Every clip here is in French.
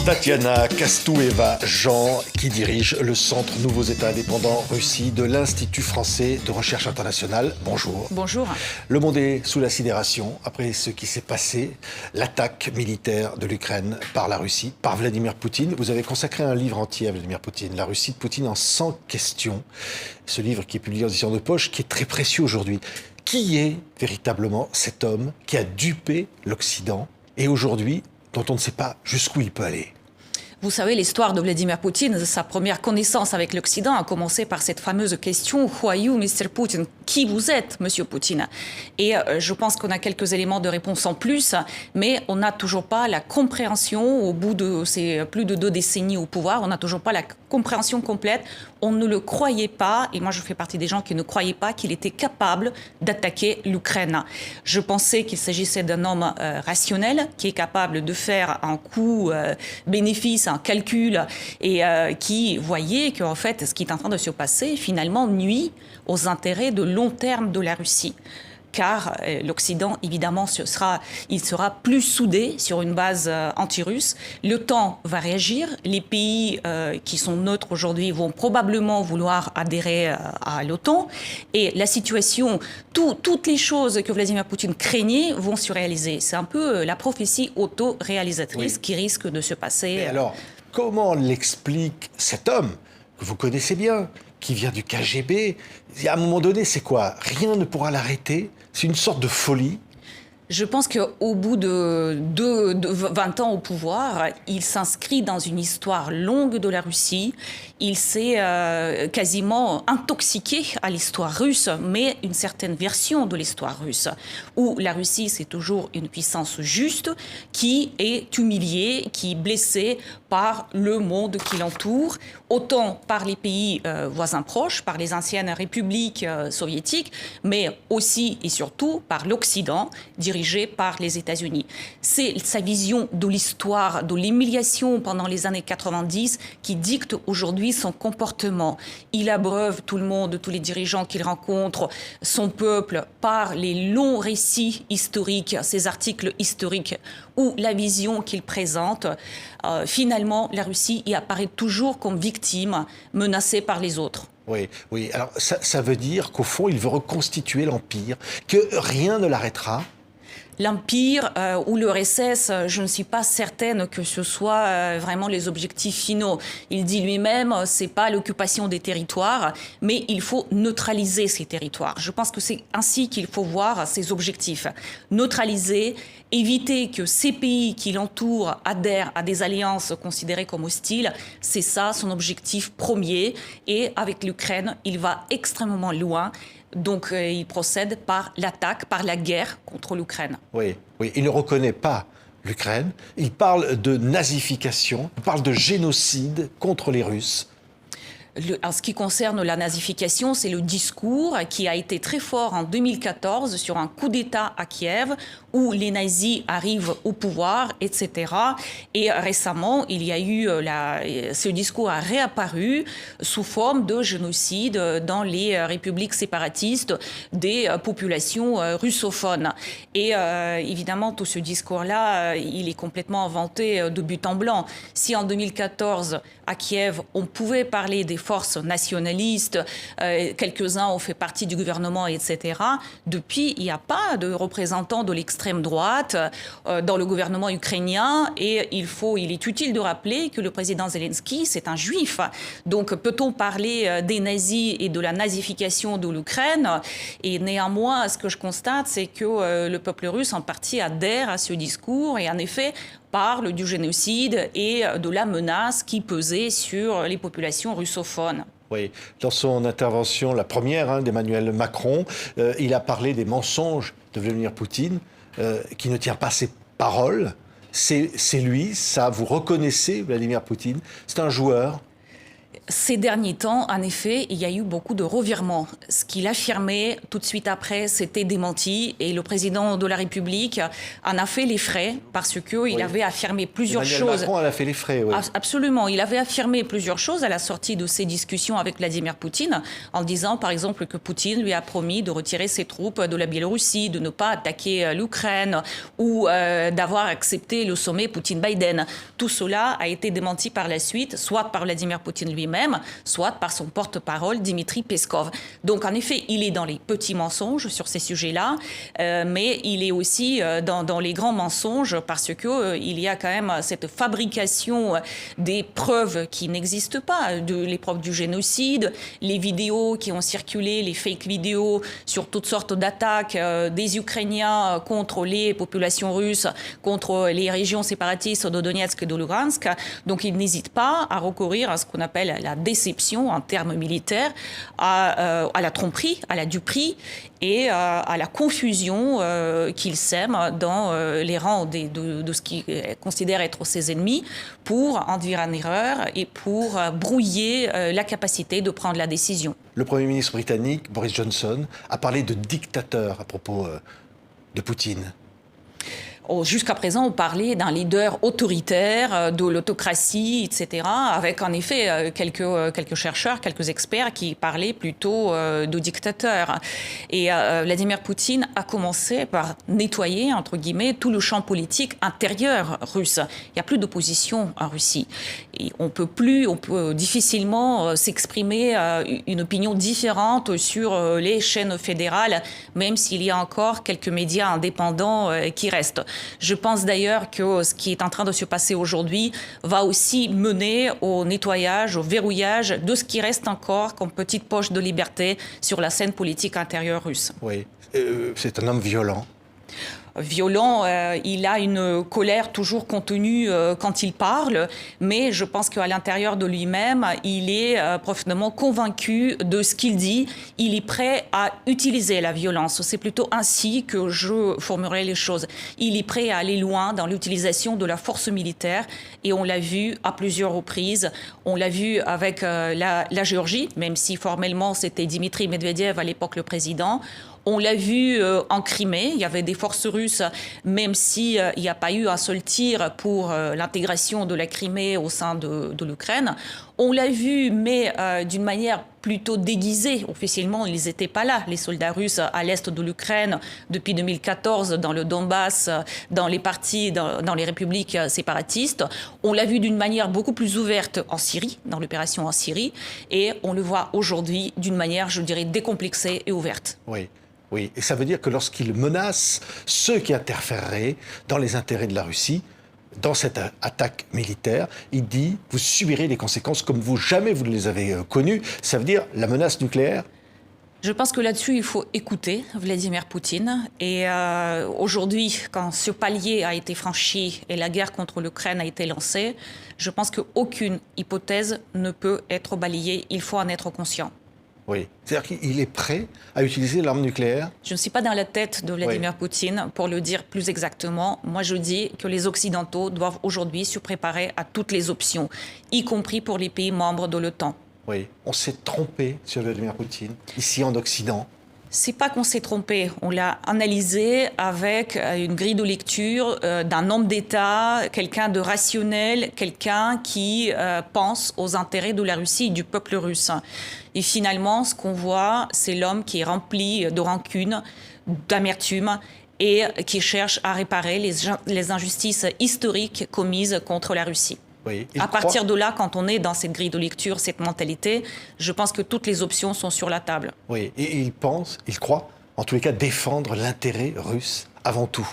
Tatiana Kastueva-Jean, qui dirige le Centre Nouveaux États indépendants Russie de l'Institut français de recherche internationale. Bonjour. Bonjour. Le monde est sous la sidération après ce qui s'est passé, l'attaque militaire de l'Ukraine par la Russie, par Vladimir Poutine. Vous avez consacré un livre entier à Vladimir Poutine, La Russie de Poutine en 100 questions. Ce livre qui est publié en édition de poche, qui est très précieux aujourd'hui. Qui est véritablement cet homme qui a dupé l'Occident et aujourd'hui dont on ne sait pas jusqu'où il peut aller? Vous savez, l'histoire de Vladimir Poutine, sa première connaissance avec l'Occident a commencé par cette fameuse question « Who are you, Mr. Putin ?» Qui vous êtes, Monsieur Poutine? Et je pense qu'on a quelques éléments de réponse en plus, mais on n'a toujours pas la compréhension, au bout de ces plus de 2 décennies au pouvoir, on n'a toujours pas la compréhension complète. On ne le croyait pas, et moi je fais partie des gens qui ne croyaient pas qu'il était capable d'attaquer l'Ukraine. Je pensais qu'il s'agissait d'un homme rationnel, qui est capable de faire un coût-bénéfice, un calcul, et qui voyait qu'en fait, ce qui est en train de se passer, finalement, nuit aux intérêts de long terme de la Russie. Car l'Occident, évidemment, il sera plus soudé sur une base anti-russe. L'OTAN va réagir. Les pays qui sont neutres aujourd'hui vont probablement vouloir adhérer à l'OTAN. Et la situation, toutes les choses que Vladimir Poutine craignait vont se réaliser. C'est un peu la prophétie auto-réalisatrice qui risque de se passer. Mais alors, comment l'explique cet homme que vous connaissez bien, qui vient du KGB? À un moment donné, c'est quoi? Rien ne pourra l'arrêter? C'est une sorte de folie? Je pense qu'au bout de 20 ans au pouvoir, il s'inscrit dans une histoire longue de la Russie. Il s'est quasiment intoxiqué à l'histoire russe, mais une certaine version de l'histoire russe, où la Russie, c'est toujours une puissance juste qui est humiliée, qui est blessée par le monde qui l'entoure, autant par les pays voisins proches, par les anciennes républiques soviétiques, mais aussi et surtout par l'Occident, dirigé par les États-Unis. C'est sa vision de l'histoire, de l'humiliation pendant les années 90 qui dicte aujourd'hui son comportement. Il abreuve tout le monde, tous les dirigeants qu'il rencontre, son peuple, par les longs récits historiques, ces articles historiques ou la vision qu'il présente. Finalement, la Russie y apparaît toujours comme victime, menacée par les autres. Oui, oui. Alors ça veut dire qu'au fond, il veut reconstituer l'Empire, que rien ne l'arrêtera. L'Empire ou l'URSS, je ne suis pas certaine que ce soit vraiment les objectifs finaux. Il dit lui-même, c'est pas l'occupation des territoires, mais il faut neutraliser ces territoires. Je pense que c'est ainsi qu'il faut voir ses objectifs. Neutraliser, éviter que ces pays qui l'entourent adhèrent à des alliances considérées comme hostiles, c'est ça son objectif premier. Et avec l'Ukraine, il va extrêmement loin. Donc, il procède par l'attaque, par la guerre contre l'Ukraine. Oui, oui, il ne reconnaît pas l'Ukraine. Il parle de nazification, il parle de génocide contre les Russes. En ce qui concerne la nazification, c'est le discours qui a été très fort en 2014 sur un coup d'État à Kiev où les nazis arrivent au pouvoir, etc. Et récemment, il y a eu ce discours a réapparu sous forme de génocide dans les républiques séparatistes des populations russophones. Et évidemment, tout ce discours-là, il est complètement inventé de but en blanc. Si en 2014, à Kiev, on pouvait parler des forces nationalistes, quelques-uns ont fait partie du gouvernement, etc. Depuis, il n'y a pas de représentants de l'extrême droite dans le gouvernement ukrainien et il est utile de rappeler que le président Zelensky, c'est un juif. Donc, peut-on parler des nazis et de la nazification de l'Ukraine? Et néanmoins, ce que je constate, c'est que le peuple russe, en partie, adhère à ce discours et en effet, parle du génocide et de la menace qui pesait sur les populations russophones. Oui, dans son intervention, la première d'Emmanuel Macron, il a parlé des mensonges de Vladimir Poutine, qui ne tient pas ses paroles. C'est lui, ça, vous reconnaissez Vladimir Poutine, c'est un joueur. Ces derniers temps, en effet, il y a eu beaucoup de revirements. Ce qu'il affirmait tout de suite après, c'était démenti. Et le président de la République en a fait les frais parce qu'il avait affirmé plusieurs choses. Macron en a fait les frais, oui. Absolument. Il avait affirmé plusieurs choses à la sortie de ses discussions avec Vladimir Poutine, en disant, par exemple, que Poutine lui a promis de retirer ses troupes de la Biélorussie, de ne pas attaquer l'Ukraine ou d'avoir accepté le sommet Poutine-Biden. Tout cela a été démenti par la suite, soit par Vladimir Poutine lui-même, soit par son porte-parole Dmitri Peskov. Donc en effet, il est dans les petits mensonges sur ces sujets-là, mais il est aussi dans les grands mensonges parce qu'il y a quand même cette fabrication des preuves qui n'existent pas, les preuves du génocide, les vidéos qui ont circulé, les fake vidéos sur toutes sortes d'attaques des Ukrainiens contre les populations russes, contre les régions séparatistes de Donetsk et de Lugansk. Donc il n'hésite pas à recourir à ce qu'on appelle la déception en termes militaires, à la tromperie, à la duperie et à la confusion qu'il sème dans les rangs de ce qu'il considère être ses ennemis pour induire en erreur et pour brouiller la capacité de prendre la décision. Le Premier ministre britannique, Boris Johnson, a parlé de dictateur à propos de Poutine. Jusqu'à présent, on parlait d'un leader autoritaire, de l'autocratie, etc., avec en effet quelques chercheurs, quelques experts qui parlaient plutôt de dictateur. Et Vladimir Poutine a commencé par nettoyer, entre guillemets, tout le champ politique intérieur russe. Il n'y a plus d'opposition en Russie. Et on peut difficilement s'exprimer une opinion différente sur les chaînes fédérales, même s'il y a encore quelques médias indépendants qui restent. Je pense d'ailleurs que ce qui est en train de se passer aujourd'hui va aussi mener au nettoyage, au verrouillage de ce qui reste encore comme petite poche de liberté sur la scène politique intérieure russe. Oui, c'est un homme violent. Violent, il a une colère toujours contenue quand il parle, mais je pense qu'à l'intérieur de lui-même, il est profondément convaincu de ce qu'il dit. Il est prêt à utiliser la violence. C'est plutôt ainsi que je formulerai les choses. Il est prêt à aller loin dans l'utilisation de la force militaire et on l'a vu à plusieurs reprises. On l'a vu avec la Géorgie, même si formellement c'était Dmitri Medvedev à l'époque le président. On l'a vu en Crimée, il y avait des forces russes, même s'il n'y a pas eu un seul tir pour l'intégration de la Crimée au sein de l'Ukraine. On l'a vu, mais d'une manière plutôt déguisée. Officiellement, ils n'étaient pas là, les soldats russes à l'est de l'Ukraine, depuis 2014, dans le Donbass, dans les partis, dans les républiques séparatistes. On l'a vu d'une manière beaucoup plus ouverte en Syrie, dans l'opération en Syrie, et on le voit aujourd'hui d'une manière, je dirais, décomplexée et ouverte. Oui. Oui, et ça veut dire que lorsqu'il menace ceux qui interféreraient dans les intérêts de la Russie, dans cette attaque militaire, il dit « vous subirez les conséquences comme jamais vous ne les avez connues ». Ça veut dire la menace nucléaire. Je pense que là-dessus, il faut écouter Vladimir Poutine. Et aujourd'hui, quand ce palier a été franchi et la guerre contre l'Ukraine a été lancée, je pense qu'aucune hypothèse ne peut être balayée. Il faut en être conscient. Oui, c'est-à-dire qu'il est prêt à utiliser l'arme nucléaire? Je ne suis pas dans la tête de Vladimir Poutine, pour le dire plus exactement. Moi, je dis que les Occidentaux doivent aujourd'hui se préparer à toutes les options, y compris pour les pays membres de l'OTAN. Oui, on s'est trompé sur Vladimir Poutine, ici en Occident. C'est pas qu'on s'est trompé, on l'a analysé avec une grille de lecture d'un homme d'État, quelqu'un de rationnel, quelqu'un qui pense aux intérêts de la Russie et du peuple russe. Et finalement, ce qu'on voit, c'est l'homme qui est rempli de rancune, d'amertume et qui cherche à réparer les injustices historiques commises contre la Russie. Oui, à partir de là, quand on est dans cette grille de lecture, cette mentalité, je pense que toutes les options sont sur la table. Oui, et il croit, en tous les cas, défendre l'intérêt russe avant tout.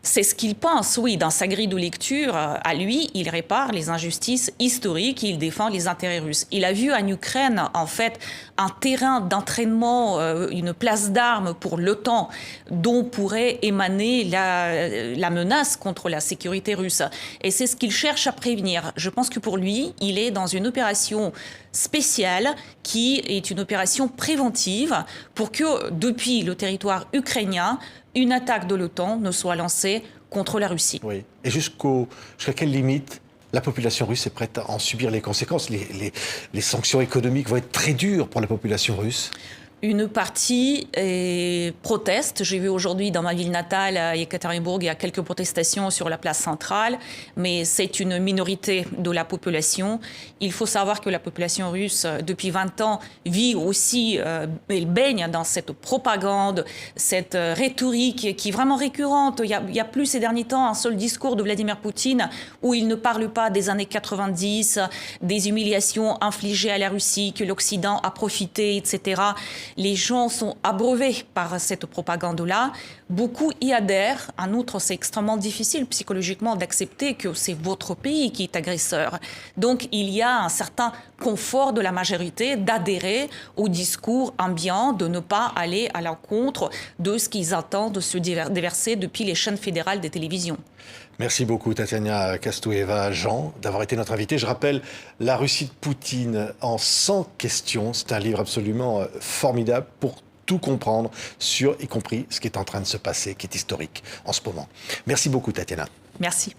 C'est ce qu'il pense, oui. Dans sa grille de lecture, à lui, il répare les injustices historiques, il défend les intérêts russes. Il a vu en Ukraine, en fait, un terrain d'entraînement, une place d'armes pour l'OTAN, dont pourrait émaner la menace contre la sécurité russe. Et c'est ce qu'il cherche à prévenir. Je pense que pour lui, il est dans une opération spéciale qui est une opération préventive pour que, depuis le territoire ukrainien, une attaque de l'OTAN ne soit lancée contre la Russie. Oui. Et jusqu'à quelle limite La population russe est prête à en subir les conséquences. Les sanctions économiques vont être très dures pour la population russe. Une partie proteste. J'ai vu aujourd'hui dans ma ville natale, à Ekaterinbourg, il y a quelques protestations sur la place centrale, mais c'est une minorité de la population. Il faut savoir que la population russe, depuis 20 ans, vit aussi, elle baigne dans cette propagande, cette rhétorique qui est vraiment récurrente. Il y a plus ces derniers temps un seul discours de Vladimir Poutine où il ne parle pas des années 90, des humiliations infligées à la Russie, que l'Occident a profité, etc. Les gens sont abreuvés par cette propagande-là. Beaucoup y adhèrent. En outre, c'est extrêmement difficile psychologiquement d'accepter que c'est votre pays qui est agresseur. Donc, il y a un certain confort de la majorité d'adhérer au discours ambiant, de ne pas aller à l'encontre de ce qu'ils attendent de se déverser depuis les chaînes fédérales des télévisions. Merci beaucoup, Tatiana Kastoueva-Jean, d'avoir été notre invitée. Je rappelle La Russie de Poutine en 100 questions. C'est un livre absolument formidable pour tout comprendre sur, y compris, ce qui est en train de se passer, qui est historique en ce moment. Merci beaucoup, Tatiana. Merci.